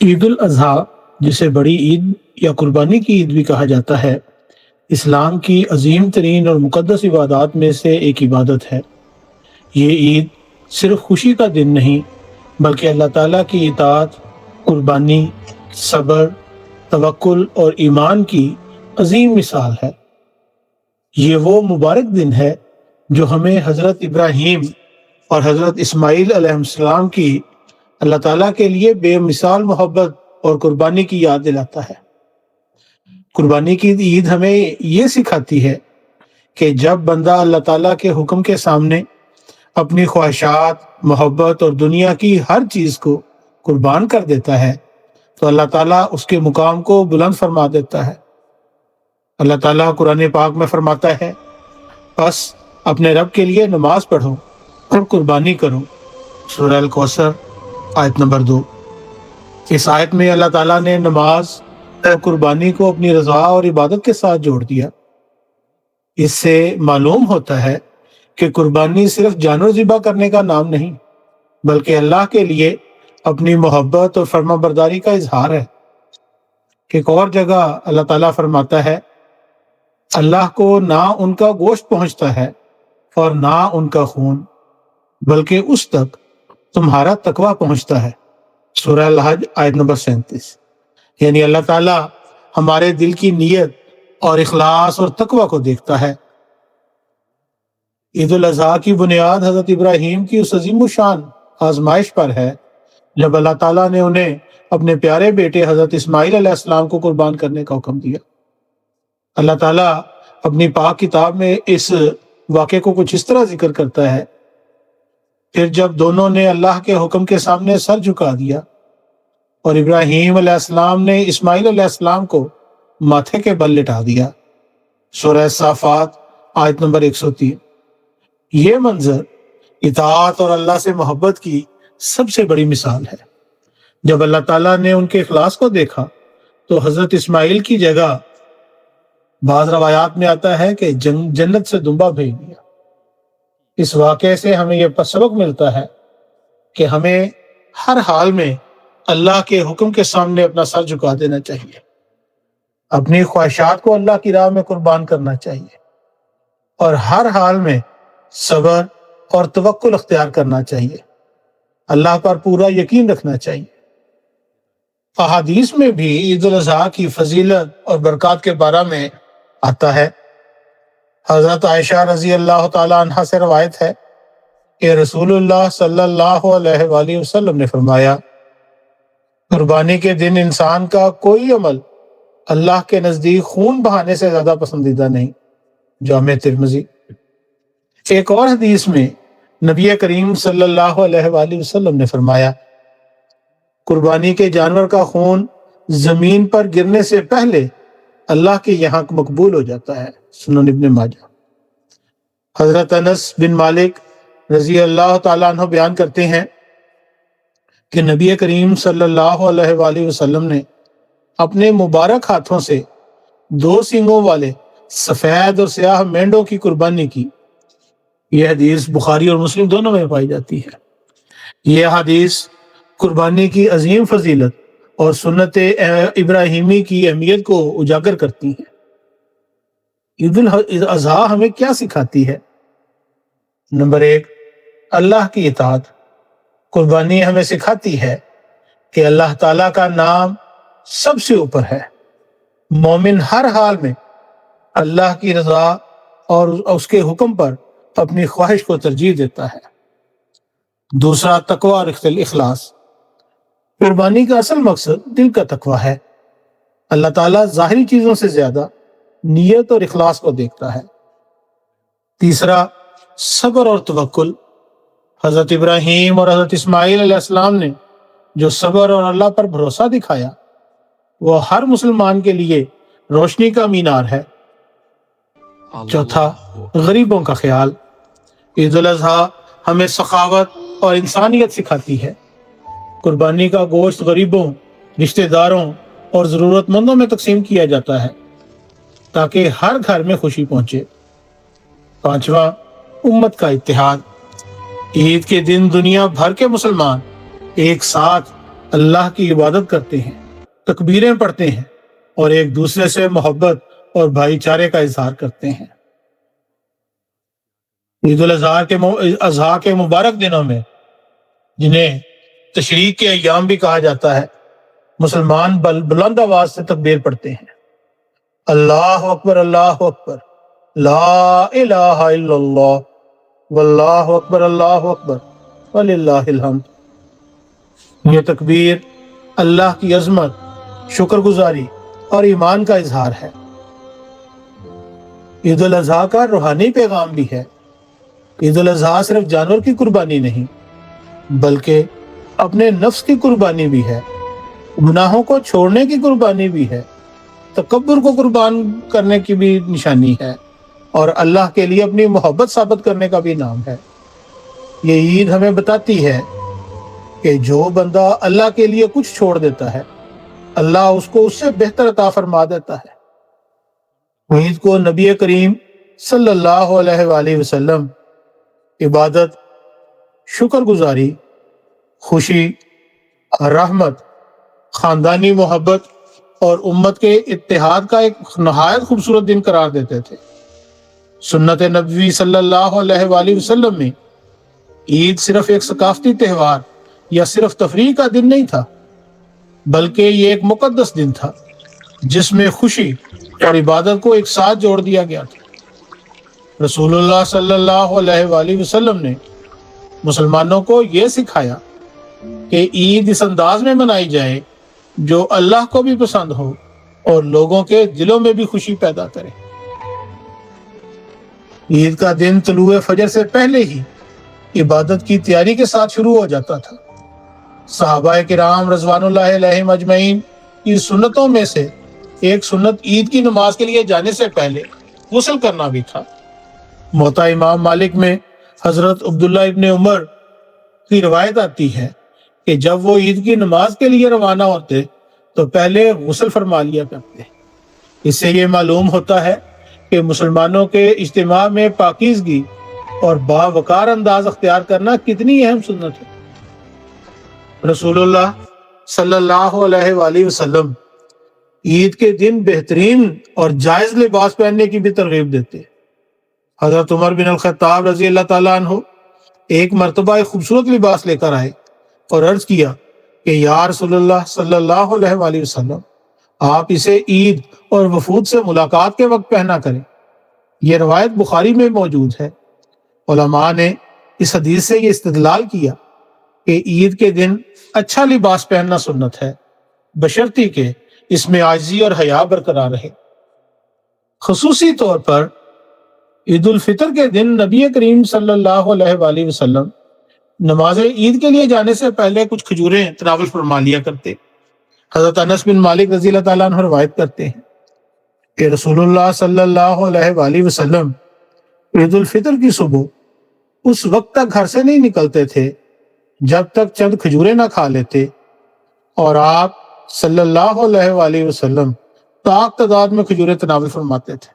عید الاضحیٰ، جسے بڑی عید یا قربانی کی عید بھی کہا جاتا ہے، اسلام کی عظیم ترین اور مقدس عبادات میں سے ایک عبادت ہے۔ یہ عید صرف خوشی کا دن نہیں، بلکہ اللہ تعالیٰ کی اطاعت، قربانی، صبر، توکل اور ایمان کی عظیم مثال ہے۔ یہ وہ مبارک دن ہے جو ہمیں حضرت ابراہیم اور حضرت اسماعیل علیہ السلام کی اللہ تعالیٰ کے لیے بے مثال محبت اور قربانی کی یاد دلاتا ہے۔ قربانی کی عید ہمیں یہ سکھاتی ہے کہ جب بندہ اللہ تعالیٰ کے حکم کے سامنے اپنی خواہشات، محبت اور دنیا کی ہر چیز کو قربان کر دیتا ہے تو اللہ تعالیٰ اس کے مقام کو بلند فرما دیتا ہے۔ اللہ تعالیٰ قرآن پاک میں فرماتا ہے، پس اپنے رب کے لیے نماز پڑھو اور قربانی کرو، سورہ الکوثر آیت نمبر 2۔ اس آیت میں اللہ تعالیٰ نے نماز اور قربانی کو اپنی رضا اور عبادت کے ساتھ جوڑ دیا۔ اس سے معلوم ہوتا ہے کہ قربانی صرف جانور ذبح کرنے کا نام نہیں، بلکہ اللہ کے لیے اپنی محبت اور فرما برداری کا اظہار ہے۔ ایک اور جگہ اللہ تعالیٰ فرماتا ہے، اللہ کو نہ ان کا گوشت پہنچتا ہے اور نہ ان کا خون، بلکہ اس تک تمہارا تقویٰ پہنچتا ہے، سورہ الحج آیت نمبر 37۔ یعنی اللہ تعالیٰ ہمارے دل کی نیت اور اخلاص اور تقویٰ کو دیکھتا ہے۔ عید الاضحیٰ کی بنیاد حضرت ابراہیم کی اس عظیم الشان آزمائش پر ہے جب اللہ تعالیٰ نے انہیں اپنے پیارے بیٹے حضرت اسماعیل علیہ السلام کو قربان کرنے کا حکم دیا۔ اللہ تعالیٰ اپنی پاک کتاب میں اس واقعے کو کچھ اس طرح ذکر کرتا ہے، پھر جب دونوں نے اللہ کے حکم کے سامنے سر جھکا دیا اور ابراہیم علیہ السلام نے اسماعیل علیہ السلام کو ماتھے کے بل لٹا دیا، سورہ صافات آیت نمبر 103۔ یہ منظر اطاعت اور اللہ سے محبت کی سب سے بڑی مثال ہے۔ جب اللہ تعالیٰ نے ان کے اخلاص کو دیکھا تو حضرت اسماعیل کی جگہ بعض روایات میں آتا ہے کہ جنت سے دمبا بھیج دیا۔ اس واقعے سے ہمیں یہ سبق ملتا ہے کہ ہمیں ہر حال میں اللہ کے حکم کے سامنے اپنا سر جھکا دینا چاہیے، اپنی خواہشات کو اللہ کی راہ میں قربان کرنا چاہیے اور ہر حال میں صبر اور توکل اختیار کرنا چاہیے، اللہ پر پورا یقین رکھنا چاہیے۔ احادیث میں بھی عید الاضحیٰ کی فضیلت اور برکات کے بارے میں آتا ہے۔ حضرت عائشہ رضی اللہ تعالیٰ عنہ سے روایت ہے کہ رسول اللہ صلی اللہ علیہ وآلہ وسلم نے فرمایا، قربانی کے دن انسان کا کوئی عمل اللہ کے نزدیک خون بہانے سے زیادہ پسندیدہ نہیں، جامع ترمذی۔ ایک اور حدیث میں نبی کریم صلی اللہ علیہ وآلہ وسلم نے فرمایا، قربانی کے جانور کا خون زمین پر گرنے سے پہلے اللہ کے یہاں مقبول ہو جاتا ہے، سنن ابن ماجہ۔ حضرت انس بن مالک رضی اللہ تعالیٰ عنہ بیان کرتے ہیں کہ نبی کریم صلی اللہ علیہ وآلہ وسلم نے اپنے مبارک ہاتھوں سے 2 سینگوں والے سفید اور سیاہ مینڈوں کی قربانی کی۔ یہ حدیث بخاری اور مسلم دونوں میں پائی جاتی ہے۔ یہ حدیث قربانی کی عظیم فضیلت اور سنت ابراہیمی کی اہمیت کو اجاگر کرتی ہیں۔ عید الاضحیٰ ہمیں کیا سکھاتی ہے؟ نمبر 1، اللہ کی اطاعت۔ قربانی ہمیں سکھاتی ہے کہ اللہ تعالیٰ کا نام سب سے اوپر ہے۔ مومن ہر حال میں اللہ کی رضا اور اس کے حکم پر اپنی خواہش کو ترجیح دیتا ہے۔ دوسرا، تقویٰ اور اخلاص۔ قربانی کا اصل مقصد دل کا تقویٰ ہے۔ اللہ تعالیٰ ظاہری چیزوں سے زیادہ نیت اور اخلاص کو دیکھتا ہے۔ تیسرا، صبر اور توکل۔ حضرت ابراہیم اور حضرت اسماعیل علیہ السلام نے جو صبر اور اللہ پر بھروسہ دکھایا وہ ہر مسلمان کے لیے روشنی کا مینار ہے۔ چوتھا، غریبوں کا خیال۔ عید الاضحیٰ ہمیں سخاوت اور انسانیت سکھاتی ہے۔ قربانی کا گوشت غریبوں، رشتہ داروں اور ضرورت مندوں میں تقسیم کیا جاتا ہے تاکہ ہر گھر میں خوشی پہنچے۔ پانچواں، امت کا اتحاد۔ عید کے دن دنیا بھر کے مسلمان ایک ساتھ اللہ کی عبادت کرتے ہیں، تکبیریں پڑھتے ہیں اور ایک دوسرے سے محبت اور بھائی چارے کا اظہار کرتے ہیں۔ عید الاضحیٰ کے مبارک دنوں میں، جنہیں تشریق کے ایام بھی کہا جاتا ہے، مسلمان بلند آواز سے تکبیر پڑھتے ہیں، اللہ اکبر اللہ اکبر، لا الہ الا اللہ، واللہ اکبر اللہ اکبر، وللہ الحمد۔ یہ تکبیر اللہ کی عظمت، شکر گزاری اور ایمان کا اظہار ہے۔ عید الاضحیٰ کا روحانی پیغام بھی ہے۔ عید الاضحیٰ صرف جانور کی قربانی نہیں، بلکہ اپنے نفس کی قربانی بھی ہے، گناہوں کو چھوڑنے کی قربانی بھی ہے، تکبر کو قربان کرنے کی بھی نشانی ہے، اور اللہ کے لیے اپنی محبت ثابت کرنے کا بھی نام ہے۔ یہ عید ہمیں بتاتی ہے کہ جو بندہ اللہ کے لیے کچھ چھوڑ دیتا ہے، اللہ اس کو اس سے بہتر عطا فرما دیتا ہے۔ عید کو نبی کریم صلی اللہ علیہ وآلہ وسلم عبادت، شکر گزاری، خوشی، رحمت، خاندانی محبت اور امت کے اتحاد کا ایک نہایت خوبصورت دن قرار دیتے تھے۔ سنت نبوی صلی اللہ علیہ وآلہ وسلم میں عید صرف ایک ثقافتی تہوار یا صرف تفریح کا دن نہیں تھا، بلکہ یہ ایک مقدس دن تھا جس میں خوشی اور عبادت کو ایک ساتھ جوڑ دیا گیا تھا۔ رسول اللہ صلی اللہ علیہ وآلہ وسلم نے مسلمانوں کو یہ سکھایا کہ عید اس انداز میں منائی جائے جو اللہ کو بھی پسند ہو اور لوگوں کے دلوں میں بھی خوشی پیدا کرے۔ عید کا دن طلوع فجر سے پہلے ہی عبادت کی تیاری کے ساتھ شروع ہو جاتا تھا۔ صحابہ کرام رضوان اللہ علیہم اجمعین کی سنتوں میں سے ایک سنت عید کی نماز کے لیے جانے سے پہلے غسل کرنا بھی تھا۔ موطا امام مالک میں حضرت عبداللہ ابن عمر کی روایت آتی ہے کہ جب وہ عید کی نماز کے لیے روانہ ہوتے تو پہلے غسل فرما لیا کرتے۔ اس سے یہ معلوم ہوتا ہے کہ مسلمانوں کے اجتماع میں پاکیزگی اور باوقار انداز اختیار کرنا کتنی اہم سنت ہے۔ رسول اللہ صلی اللہ علیہ وآلہ وسلم عید کے دن بہترین اور جائز لباس پہننے کی بھی ترغیب دیتے۔ حضرت عمر بن الخطاب رضی اللہ تعالیٰ عنہ ایک مرتبہ ایک خوبصورت لباس لے کر آئے اور عرض کیا کہ یا رسول اللہ صلی اللہ علیہ وآلہ وسلم، آپ اسے عید اور وفود سے ملاقات کے وقت پہنا کریں۔ یہ روایت بخاری میں موجود ہے۔ علماء نے اس حدیث سے یہ استدلال کیا کہ عید کے دن اچھا لباس پہننا سنت ہے، بشرطی کہ اس میں عاجزی اور حیا برقرار رہے۔ خصوصی طور پر عید الفطر کے دن نبی کریم صلی اللہ علیہ وآلہ وسلم نماز عید کے لیے جانے سے پہلے کچھ کھجوریں تناول فرما لیا کرتے۔ حضرت انس بن مالک رضی اللہ تعالیٰ عنہ روایت کرتے ہیں کہ رسول اللہ صلی اللہ علیہ وآلہ وسلم عید الفطر کی صبح اس وقت تک گھر سے نہیں نکلتے تھے جب تک چند کھجوریں نہ کھا لیتے، اور آپ صلی اللہ علیہ وآلہ وسلم طاق تعداد میں کھجوریں تناول فرماتے تھے۔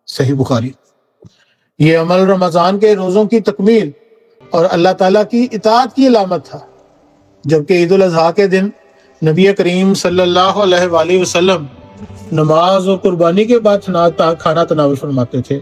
صحیح بخاری۔ یہ عمل رمضان کے روزوں کی تکمیل اور اللہ تعالیٰ کی اطاعت کی علامت تھا، جبکہ عید الاضحیٰ کے دن نبی کریم صلی اللہ علیہ وآلہ وسلم نماز و قربانی کے بعد کھانا تناول فرماتے تھے۔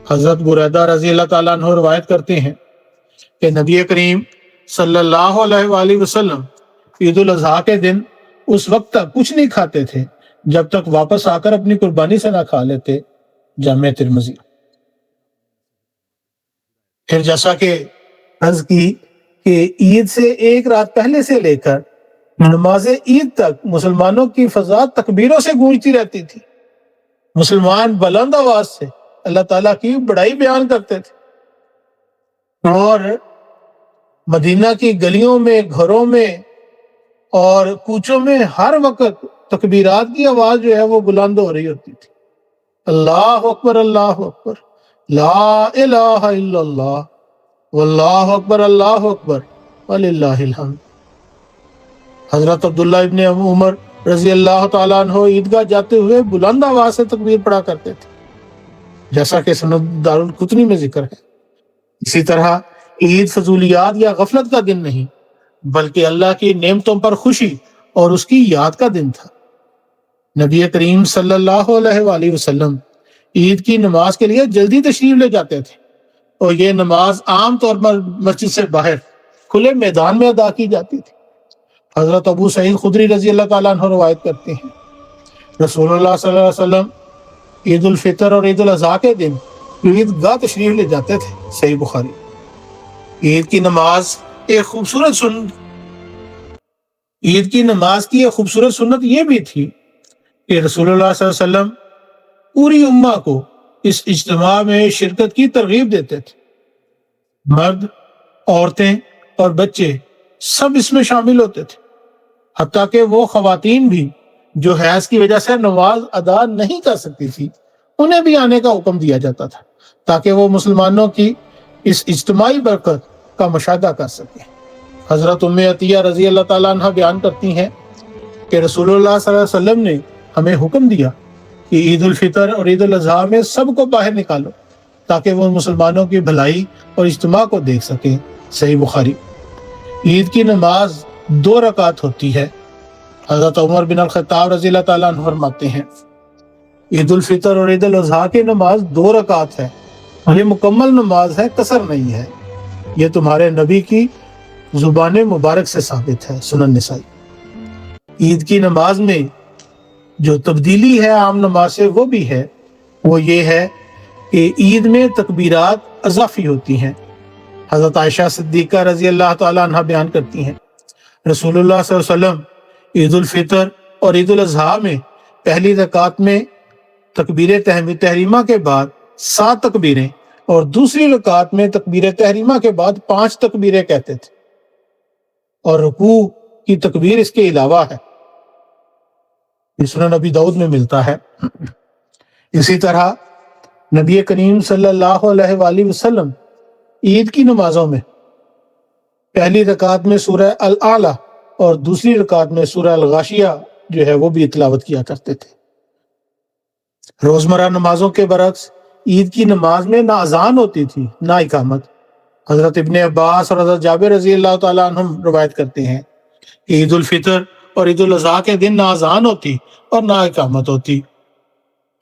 حضرت بریدہ رضی اللہ تعالیٰ عنہ روایت کرتے ہیں کہ نبی کریم صلی اللہ علیہ وآلہ وسلم عید الاضحیٰ کے دن اس وقت تک کچھ نہیں کھاتے تھے جب تک واپس آ کر اپنی قربانی سے نہ کھا لیتے۔ جامع ترمذی۔ پھر جیسا کہ عرض کی کہ عید سے ایک رات پہلے سے لے کر نماز عید تک مسلمانوں کی فضا تکبیروں سے گونجتی رہتی تھی۔ مسلمان بلند آواز سے اللہ تعالیٰ کی بڑائی بیان کرتے تھے، اور مدینہ کی گلیوں میں، گھروں میں اور کوچوں میں ہر وقت تکبیرات کی آواز جو ہے وہ بلند ہو رہی ہوتی تھی۔ اللہ اکبر اللہ اکبر، لا الہ الا اللہ، واللہ اکبر اللہ اکبر، وللہ الحمد۔ حضرت عبداللہ ابن عمر رضی اللہ تعالیٰ عنہ عیدگاہ جاتے ہوئے بلند آواز سے تکبیر پڑھا کرتے تھے، جیسا کہ سند دارالقطنی میں ذکر ہے۔ اسی طرح عید فضولیات یا غفلت کا دن نہیں، بلکہ اللہ کی نعمتوں پر خوشی اور اس کی یاد کا دن تھا۔ نبی کریم صلی اللہ علیہ وآلہ وسلم عید کی نماز کے لیے جلدی تشریف لے جاتے تھے، اور یہ نماز عام طور پر مسجد سے باہر کھلے میدان میں ادا کی جاتی تھی۔ حضرت ابو سعید خدری رضی اللہ تعالیٰ عنہ روایت کرتے ہیں، رسول اللہ صلی اللہ علیہ وسلم عید الفطر اور عید الاضحیٰ کے دن عید گاہ تشریف لے جاتے تھے۔ صحیح بخاری۔ عید کی نماز کی ایک خوبصورت سنت یہ بھی تھی کہ رسول اللہ صلی اللہ علیہ وسلم پوری امہ کو اس اجتماع میں شرکت کی ترغیب دیتے تھے۔ مرد، عورتیں اور بچے سب اس میں شامل ہوتے تھے، حتیٰ کہ وہ خواتین بھی جو حیض کی وجہ سے نماز ادا نہیں کر سکتی تھی، انہیں بھی آنے کا حکم دیا جاتا تھا تاکہ وہ مسلمانوں کی اس اجتماعی برکت کا مشاہدہ کر سکیں۔ حضرت ام عطیہ رضی اللہ تعالیٰ عنہ بیان کرتی ہیں کہ رسول اللہ صلی اللہ علیہ وسلم نے ہمیں حکم دیا کہ عید الفطر اور عید الاضحیٰ میں سب کو باہر نکالو تاکہ وہ مسلمانوں کی بھلائی اور اجتماع کو دیکھ سکیں۔ صحیح بخاری۔ عید کی نماز 2 رکعت ہوتی ہے۔ حضرت عمر بن الخطاب رضی اللہ تعالیٰ عنہ فرماتے ہیں، عید الفطر اور عید الاضحیٰ کی نماز 2 رکعت ہے، یہ مکمل نماز ہے، قصر نہیں ہے۔ یہ تمہارے نبی کی زبان مبارک سے ثابت ہے۔ سنن نسائی۔ عید کی نماز میں جو تبدیلی ہے عام نماز سے وہ بھی ہے، وہ یہ ہے کہ عید میں تکبیرات اضافی ہوتی ہیں۔ حضرت عائشہ صدیقہ رضی اللہ تعالیٰ عنہ بیان کرتی ہیں، رسول اللہ صلی اللہ علیہ وسلم عید الفطر اور عید الاضحیٰ میں پہلی رکعت میں تکبیر تحریمہ کے بعد 7 تکبیریں اور دوسری رکعت میں تکبیر تحریمہ کے بعد 5 تکبیریں کہتے تھے، اور رکوع کی تکبیر اس کے علاوہ ہے۔ یہ سنن نبی داؤد میں ملتا ہے۔ اسی طرح نبی کریم صلی اللہ علیہ وآلہ وسلم عید کی نمازوں میں پہلی رکعت میں سورہ الاعلیٰ اور دوسری رکعت میں سورہ الغاشیہ جو ہے وہ بھی تلاوت کیا کرتے تھے۔ روزمرہ نمازوں کے برعکس عید کی نماز میں نہ اذان ہوتی تھی نہ اقامت۔ حضرت ابن عباس اور حضرت جابر رضی اللہ تعالیٰ عنہم روایت کرتے ہیں کہ عید الفطر اور عید الاضحیٰ کے دن نہ اذان ہوتی اور نہ اقامت ہوتی۔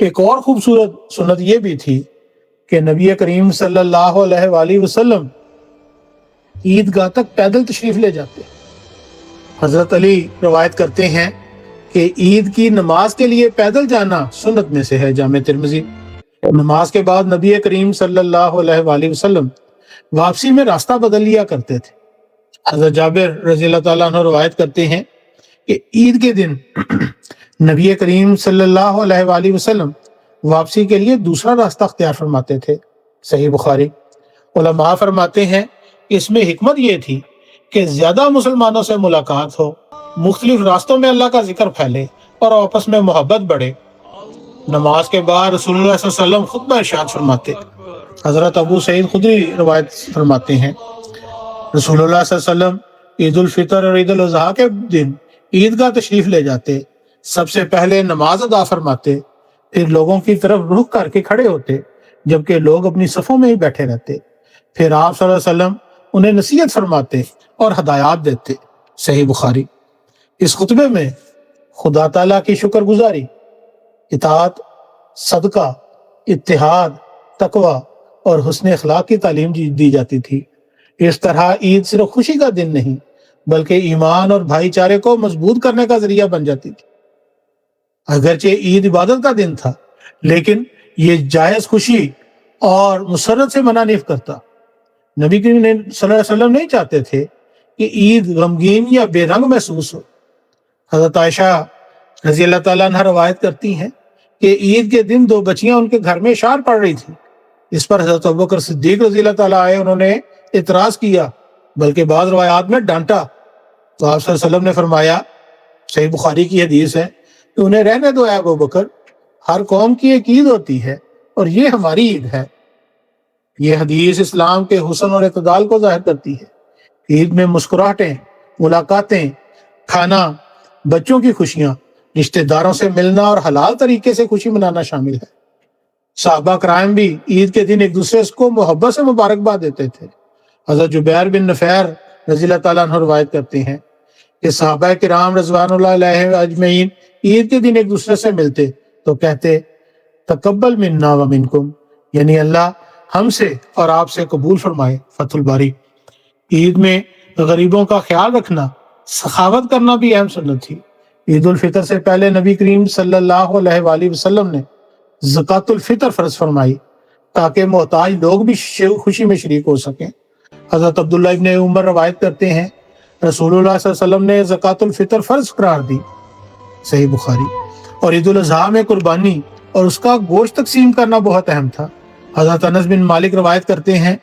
ایک اور خوبصورت سنت یہ بھی تھی کہ نبی کریم صلی اللہ علیہ وآلہ وسلم عید گاہ تک پیدل تشریف لے جاتے۔ حضرت علی روایت کرتے ہیں کہ عید کی نماز کے لیے پیدل جانا سنت میں سے ہے۔ جامع ترمذی۔ نماز کے بعد نبی کریم صلی اللہ علیہ وآلہ وسلم واپسی میں راستہ بدل لیا کرتے تھے۔ حضرت جابر رضی اللہ تعالیٰ عنہ روایت کرتے ہیں کہ عید کے دن نبی کریم صلی اللہ علیہ وآلہ وسلم واپسی کے لیے دوسرا راستہ اختیار فرماتے تھے۔ صحیح بخاری۔ علماء فرماتے ہیں کہ اس میں حکمت یہ تھی کہ زیادہ مسلمانوں سے ملاقات ہو، مختلف راستوں میں اللہ کا ذکر پھیلے اور آپس میں محبت بڑھے۔ نماز کے بعد رسول اللہ صلی اللہ علیہ وسلم خطبہ ارشاد فرماتے۔ حضرت ابو سعید خدری روایت فرماتے ہیں، رسول اللہ صلی اللہ علیہ وسلم عید الفطر اور عید الاضحیٰ کے دن عیدگاہ تشریف لے جاتے، سب سے پہلے نماز ادا فرماتے، پھر لوگوں کی طرف رخ کر کے کھڑے ہوتے جبکہ لوگ اپنی صفوں میں ہی بیٹھے رہتے، پھر آپ صلی اللہ علیہ وسلم انہیں نصیحت فرماتے اور ہدایات دیتے۔ صحیح بخاری۔ اس خطبے میں خدا تعالیٰ کی شکر گزاری، اطاعت، صدقہ، اتحاد، تقوی اور حسن اخلاق کی تعلیم دی جاتی تھی۔ اس طرح عید صرف خوشی کا دن نہیں بلکہ ایمان اور بھائی چارے کو مضبوط کرنے کا ذریعہ بن جاتی تھی۔ اگرچہ عید عبادت کا دن تھا لیکن یہ جائز خوشی اور مسرت سے منع نہیں کرتا۔ نبی کریم صلی اللہ علیہ وسلم نہیں چاہتے تھے کہ عید غمگین یا بے رنگ محسوس ہو۔ حضرت عائشہ رضی اللہ تعالیٰ عنہ روایت کرتی ہیں کہ عید کے دن 2 بچیاں ان کے گھر میں اشعار پڑھ رہی تھیں۔ اس پر حضرت ابوبکر صدیق رضی اللہ تعالیٰ آئے، انہوں نے اعتراض کیا، بلکہ بعض روایات میں ڈانٹا، تو آپ صلی اللہ علیہ وسلم نے فرمایا، صحیح بخاری کی حدیث ہے، کہ انہیں رہنے دو اے ابوبکر، ہر قوم کی ایک عید ہوتی ہے اور یہ ہماری عید ہے۔ یہ حدیث اسلام کے حسن اور اعتدال کو ظاہر کرتی ہے۔ عید میں مسکراہٹیں، ملاقاتیں، کھانا، بچوں کی خوشیاں، رشتہ داروں سے ملنا اور حلال طریقے سے خوشی منانا شامل ہے۔ صحابہ کرام بھی عید کے دن ایک دوسرے کو محبت سے مبارکباد دیتے تھے۔ حضرت جبیر بن نفیر رضی اللہ تعالیٰ عنہ روایت کرتے ہیں کہ صحابہ کرام رضوان اللہ علیہ اجمعین عید کے دن ایک دوسرے سے ملتے تو کہتے تقبل منا و منکم، یعنی اللہ ہم سے اور آپ سے قبول فرمائے۔ فتح الباری۔ عید میں غریبوں کا خیال رکھنا، سخاوت کرنا بھی اہم سنت تھی۔ عید الفطر سے پہلے نبی کریم صلی اللہ علیہ وآلہ وسلم نے زکوٰۃ الفطر فرض فرمائی تاکہ محتاج لوگ بھی خوشی میں شریک ہو سکیں۔ حضرت عبداللہ ابن عمر روایت کرتے ہیں رسول اللہ صلی اللہ علیہ وسلم نے زکوٰۃ الفطر فرض قرار دی، صحیح بخاری۔ اور عید الاضحیٰ میں قربانی اور اس کا گوشت تقسیم کرنا بہت اہم تھا۔ حضرت انس بن مالک روایت کرتے ہیں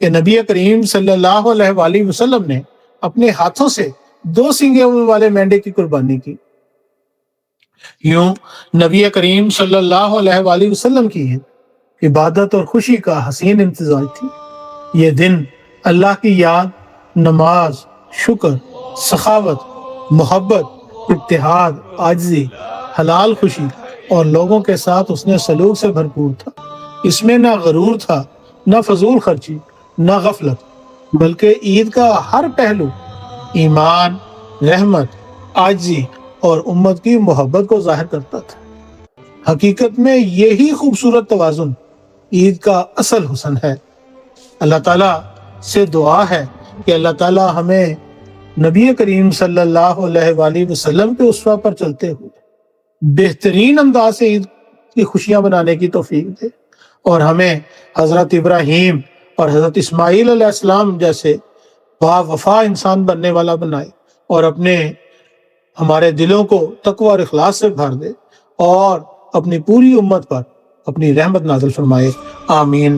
کہ نبی کریم صلی اللہ علیہ وآلہ وسلم نے اپنے ہاتھوں سے 2 سینگیں والے مینڈے کی قربانی کی۔ یوں نبی کریم صلی اللہ علیہ وآلہ وسلم کی عید عبادت اور خوشی کا حسین امتزاج تھی۔ یہ دن اللہ کی یاد، نماز، شکر، سخاوت، محبت، اتحاد، عاجزی، حلال خوشی اور لوگوں کے ساتھ حسن سلوک سے بھرپور تھا۔ اس میں نہ غرور تھا، نہ فضول خرچی، نہ غفلت، بلکہ عید کا ہر پہلو ایمان، رحمت، عاجزی اور امت کی محبت کو ظاہر کرتا تھا۔ حقیقت میں یہی خوبصورت توازن عید کا اصل حسن ہے۔ اللہ تعالیٰ سے دعا ہے کہ اللہ تعالیٰ ہمیں نبی کریم صلی اللہ علیہ وآلہ وسلم کے اسوہ پر چلتے ہوئے بہترین انداز سے عید کی خوشیاں بنانے کی توفیق دے، اور ہمیں حضرت ابراہیم اور حضرت اسماعیل علیہ السلام جیسے با وفا انسان بننے والا بنائے، اور ہمارے دلوں کو تقوی اور اخلاص سے بھر دے، اور اپنی پوری امت پر اپنی رحمت نازل فرمائے۔ آمین۔